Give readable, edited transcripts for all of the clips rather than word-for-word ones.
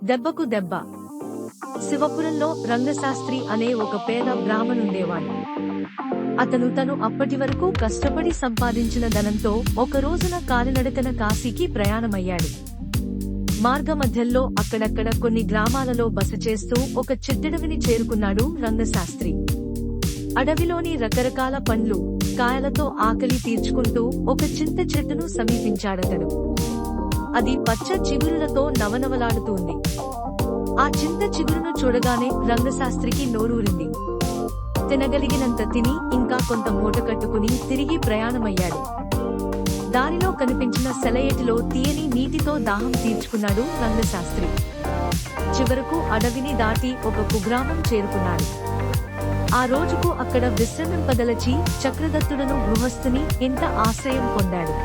దెబ్బకు దెబ్బ. శివపురంలో రంగశాస్త్రి అనే ఒక పేద బ్రాహ్మణుండేవాడు. అతను తను అప్పటివరకు కష్టపడి సంపాదించిన ధనంతో ఒక రోజున కాలినడకన కాశీకి ప్రయాణమయ్యాడు. మార్గమధ్యంలో అక్కడక్కడ కొన్ని గ్రామాలలో బస చేస్తూ ఒక చిట్టడవిని చేరుకున్నాడు రంగశాస్త్రి. అడవిలోని రకరకాల పండ్లు, కాయలతో ఆకలి తీర్చుకుంటూ ఒక చింత చెట్టును సమీపించాడతడు. అది పచ్చ చిగురులతో నవనవలాడుతూంది. ఆ చింత చిగురును చూడగానే రంగశాస్త్రికి నోరూరింది. తినగలిగినంత తిని ఇంకా కొంత మూట కట్టుకుని తిరిగి ప్రయాణమయ్యాడు. దారిలో కనిపించిన సెలయేటిలో తీయని నీటితో దాహం తీర్చుకున్నాడు రంగశాస్త్రి. చివరకు అడవిని దాటి ఒక కుగ్రామం చేరుకున్నాడు. ఆ రోజుకు అక్కడ విశ్రమింపదలచి చక్రదత్తుడను గృహస్థుని ఇంట ఆశ్రయం పొందాడు.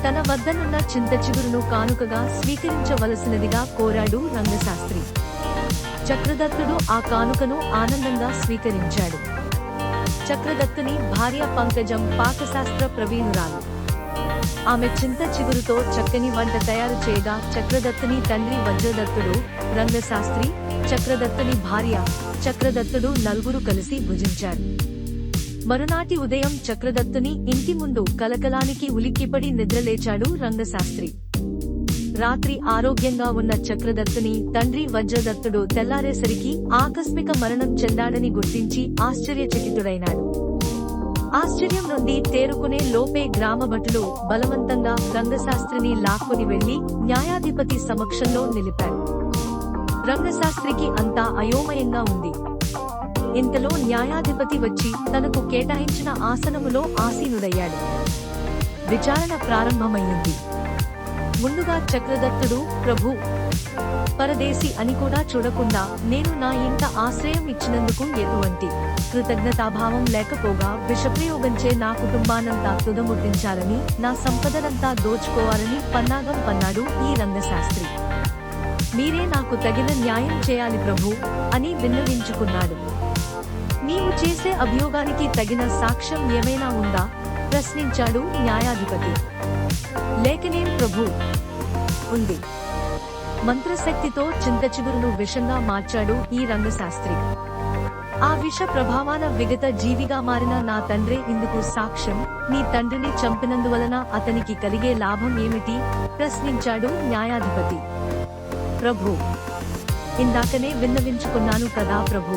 తన వద్దనున్న చింత చిగురును కానుకగా స్వీకరించవలసినదిగా కోరాడు రంగశాస్త్రి. చక్రదత్తుడు ఆ కానుకను ఆనందంగా స్వీకరించాడు. చక్రదత్తుని భార్య పంకజం పాకశాస్త్ర ప్రవీణురాలు. ఆమె చింత చిగురుతో చక్కని వంట తయారు చేయగా చక్రదత్తుని తండ్రి వజ్రదత్తుడు, రంగశాస్త్రి, చక్రదత్తుని భార్య, చక్రదత్తుడు నలుగురు కలిసి భుజించారు. మరునాటి ఉదయం చక్రదత్తుని ఇంటి ముందు కలకలానికి ఉలిక్కిపడి నిద్రలేచాడు రంగశాస్త్రి. రాత్రి ఆరోగ్యంగా ఉన్న చక్రదత్తుని తండ్రి వజ్రదత్తుడు తెల్లారేసరికి ఆకస్మిక మరణం చెందాడని గుర్తించి ఆశ్చర్యచకితుడైనాడు. ఆశ్చర్యం నుండి తేరుకునే లోపే గ్రామభటులు బలవంతంగా రంగశాస్త్రిని లాక్కుని వెళ్లి న్యాయాధిపతి సమక్షంలో నిలిపారు. రంగశాస్త్రికి అంతా అయోమయంగా ఉంది. ఇంతలో న్యాయాధిపతి వచ్చి తనకు కేటాయించిన ఆసనములో ఆసీనుడయ్యాడు. విచారణ ప్రారంభమైంది. ముందుగా చక్రదత్తుడు, ప్రభు, పరదేశి అని కూడా చూడకుండా నేను నా ఇంట ఆశ్రయం ఇచ్చినందుకు ఎటువంటి కృతజ్ఞతాభావం లేకపోగా విషప్రయోగంచే నా కుటుంబానంతా తుదముట్టించాలని, నా సంపదనంతా దోచుకోవాలని పన్నాగం పన్నాడు ఈ రంగశాస్త్రి. మీరే నాకు తగిన న్యాయం చేయాలి ప్రభు అని విన్నవించుకున్నాడు. నీవు చేసే అభియోగానికి తగిన సాక్ష్యం ఏమైనా ఉందా? ప్రశ్నించాడు న్యాయాధిపతి. లేకనేం ప్రభు, ఉంది. మంత్రశక్తితో చింతచిగురును విషంగా మార్చాడు ఈ రంగశాస్త్రి. ఆ విష ప్రభావాన విగత జీవిగా మారిన నా తండ్రే ఇందుకు సాక్ష్యం. నీ తండ్రిని చంపినందువలన అతనికి కలిగే లాభం ఏమిటి? ప్రశ్నించాడు న్యాయాధిపతి. ప్రభు, ఇందాకనే విన్నవించుకున్నాను కదా ప్రభు,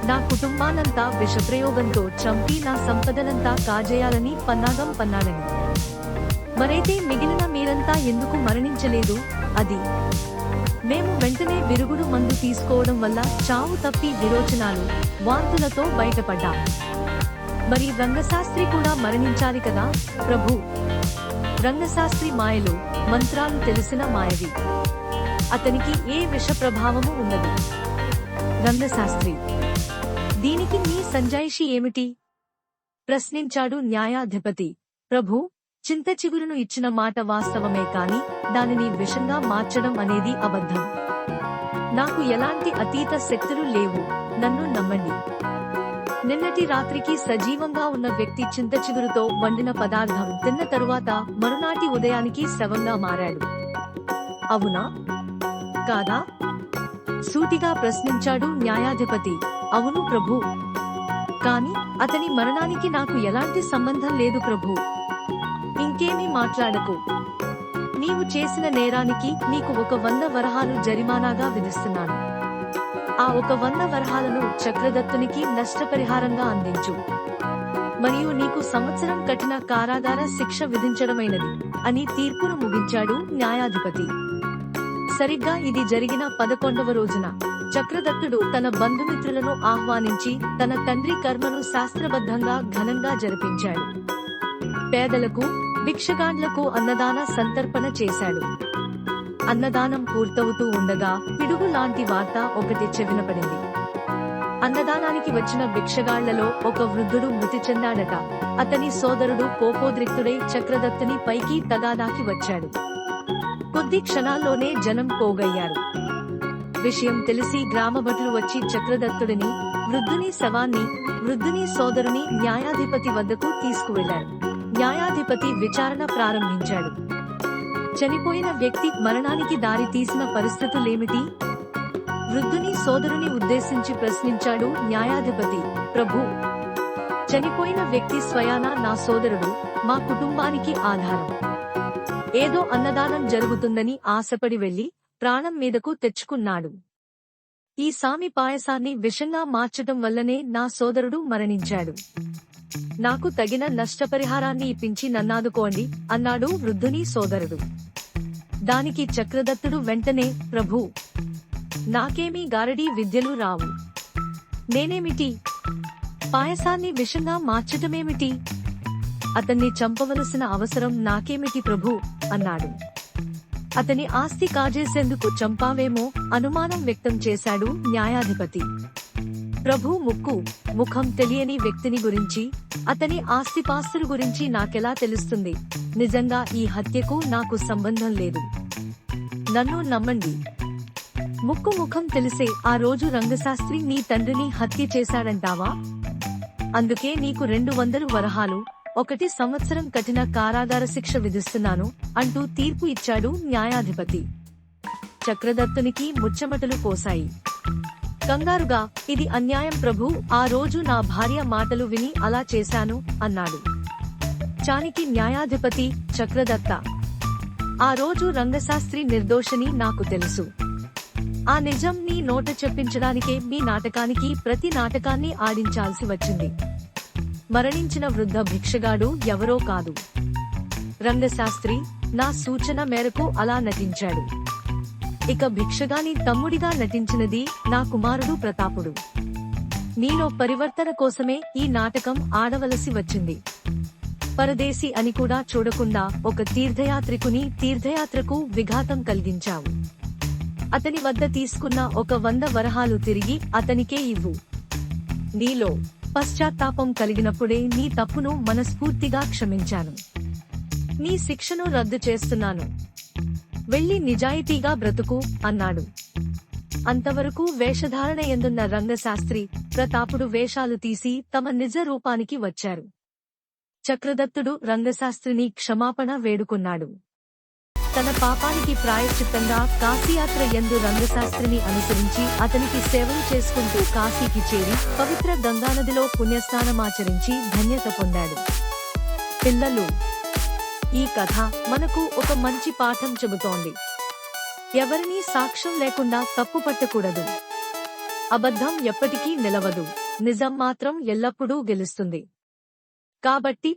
నా కుటుంబానంతా విషప్రయోగంతో చంపి నా సంపదనంతా కాజేయాలని పన్నాగం పన్నాడని. మరైతే మిగిలిన మీరంతా ఎందుకు మరణించలేదు? అది మేము వెంటనే విరుగుడు మందు తీసుకోవడం వల్ల చావు తప్పి విరోచనాలు, వాంతులతో బయటపడ్డాం. మరి రంగశాస్త్రి కూడా మరణించాలి కదా ప్రభు. రంగశాస్త్రి మాయలు, మంత్రాలు తెలిసిన మాయవి. అతనికి ఏ విష ప్రభావము ఉన్నది. రంగశాస్త్రి, దీనికి మీ సంజాయిషి ఏమిటి? ప్రశ్నించాడు న్యాయాధిపతి. ప్రభు, చింత చిగురును ఇచ్చిన మాట వాస్తవమే కాని దానిని విషంగా మార్చడం అనేది అబద్ధం. నాకు ఎలాంటి అతీత శక్తులు లేవు, నన్ను నమ్మండి. నిన్నటి రాత్రికి సజీవంగా ఉన్న వ్యక్తి చింత చిగురుతో వండిన పదార్థం తిన్న తరువాత మరునాటి ఉదయానికి శవంగా మారాడు. అవునా కాదా? సూటిగా ప్రశ్నించాడు న్యాయాధిపతి. అవును ప్రభు, కాని అతని మరణానికి నాకు ఎలాంటి సంబంధం లేదు ప్రభు. ఇంకేమీ మాట్లాడకు. నీవు చేసిన నేరానికి నీకు 100 వరహాలు జరిమానాగా విధిస్తున్నాను. ఆ 100 వరహాలను చక్రదత్తునికి నష్టపరిహారంగా అందించు. మరియు నీకు సంవత్సరం కఠిన కారాగార శిక్ష విధించడమైనది అని తీర్పును ముగించాడు న్యాయాధిపతి. సరిగ్గా ఇది జరిగిన 11వ రోజున చక్రదత్తుడు తన బంధుమిత్రులను ఆహ్వానించి తన తండ్రి కర్మను శాస్త్రబద్ధంగా ఘనంగా జరిపించాడు. పేదలకు, భిక్షగాండ్లకు అన్నదాన సంతర్పణ చేశాడు. అన్నదానం పూర్తవుతూ ఉండగా పిడుగు లాంటి వార్త ఒకటి చెవినపడింది. అన్నదానానికి వచ్చిన భిక్షగాళ్లలో ఒక వృద్ధుడు మృతి చెందాడట. అతని సోదరుడు కోపోద్రిక్తుడై చక్రదత్తుని పైకి తగాదాకి వచ్చాడు. కొద్ది క్షణాల్లోనే జనం పోగయ్యారు. విషయం తెలిసి గ్రామభటులు వచ్చి చక్రదత్తుడిని, వృద్ధుని శవాన్ని, వృద్ధుని సోదరుని న్యాయాధిపతి వద్దకు తీసుకువెళ్లారు. న్యాయాధిపతి విచారణ ప్రారంభించాడు. చనిపోయిన వ్యక్తి మరణానికి దారి తీసిన పరిస్థితులేమిటి? వృద్ధుని సోదరుని ఉద్దేశించి ప్రశ్నించాడు న్యాయాధిపతి. ప్రభూ, చనిపోయిన వ్యక్తి స్వయానా నా సోదరుడు, మా కుటుంబానికి ఆధారం. ఏదో అన్నదానం జరుగుతుందని ఆశపడి వెళ్లి ప్రాణం మీదకు తెచ్చుకున్నాడు. ఈ సామి పాయసాన్ని విషంగా మార్చటం వల్లనే నా సోదరుడు మరణించాడు. నాకు తగిన నష్టపరిహారాన్ని ఇప్పించి నన్నాదుకోండి అన్నాడు వృద్ధుని సోదరుడు. దానికి చక్రదత్తుడు వెంటనే, ప్రభూ, నాకేమీ గారడీ విద్యలు రావు. నేనేమిటి పాయసాన్ని విషంగా మార్చటమేమిటి? అతన్ని చంపవలసిన అవసరం నాకేమిటి ప్రభూ అన్నాడు. అతని ఆస్తి కాజేసేందుకు చంపావేమో అనుమానం వ్యక్తం చేశాడు న్యాయాధిపతి. ప్రభూ, ముఖం తెలియని వ్యక్తిని గురించి, అతని ఆస్తిపాస్తుల గురించి నాకెలా తెలుస్తుంది? నిజంగా ఈ హత్యకు నాకు సంబంధం లేదు. నన్ను నమ్మండి. ముఖం తెలిసే ఆ రోజు రంగశాస్త్రి నీ తండ్రిని హత్య చేశాడంటావా? అందుకే నీకు 200 వరహాలు, 1 సంవత్సరం కఠిన కారాగార శిక్ష విధిస్తున్నాను అంటూ తీర్పు ఇచ్చాడు న్యాయాధిపతి. చక్రదత్తునికి ముచ్చెమటలు పోశాయి. కంగారుగా, ఇది అన్యాయం ప్రభూ, ఆ రోజు నా భార్య మాటలు విని అలా చేశాను అన్నాడు. చానికి న్యాయాధిపతి, చక్రదత్త, ఆ రోజు రంగశాస్త్రి నిర్దోషని నాకు తెలుసు. ఆ నిజం నీ నోట చెప్పించడానికే మీ నాటకానికి ప్రతి నాటకాన్ని ఆడించాల్సి వచ్చింది. మరణించిన వృద్ధ భిక్షగాడు ఎవరో కాదు, రంగశాస్త్రి నా సూచన మేరకు అలా నటించాడు. ఇక భిక్షగాని తమ్ముడిగా నటించినది నా కుమారుడు ప్రతాపుడు. నీలో పరివర్తన కోసమే ఈ నాటకం ఆడవలసి వచ్చింది. పరదేశి అని కూడా చూడకుండా ఒక తీర్థయాత్రికుని తీర్థయాత్రకు విఘాతం కలిగించావు. అతని వద్ద తీసుకున్న 100 వరహాలు తిరిగి అతనికే ఇవ్వు. నీలో పశ్చాత్తాపం కలిగినప్పుడే నీ తప్పును మనస్ఫూర్తిగా క్షమించాను. నీ శిక్షను రద్దు చేస్తున్నాను. వెళ్లి నిజాయితీగా బ్రతుకు అన్నాడు. అంతవరకు వేషధారణ ఎందున్న రంగశాస్త్రి, ప్రతాపుడు వేషాలు తీసి తమ నిజ రూపానికి వచ్చారు. చక్రదత్తుడు రంగశాస్త్రిని క్షమాపణ వేడుకున్నాడు. తన పాపానికి ప్రాయశ్చిత్తంగా కాశీయాత్ర యందు రంగశాస్త్రిని అనుసరించి అతనికి సేవలు చేసుకుంటూ కాశీకి చేరి పవిత్ర గంగానదిలో పుణ్యస్నానమాచరించి ధన్యత పొందాడు. పిల్లలు, ఈ కథ మనకు ఒక మంచి పాఠం చెబుతోంది. ఎవరినీ సాక్ష్యం లేకుండా తప్పు పట్టకూడదు. అబద్ధం ఎప్పటికీ నిలవదు, నిజం మాత్రం ఎల్లప్పుడూ గెలుస్తుంది. కాబట్టి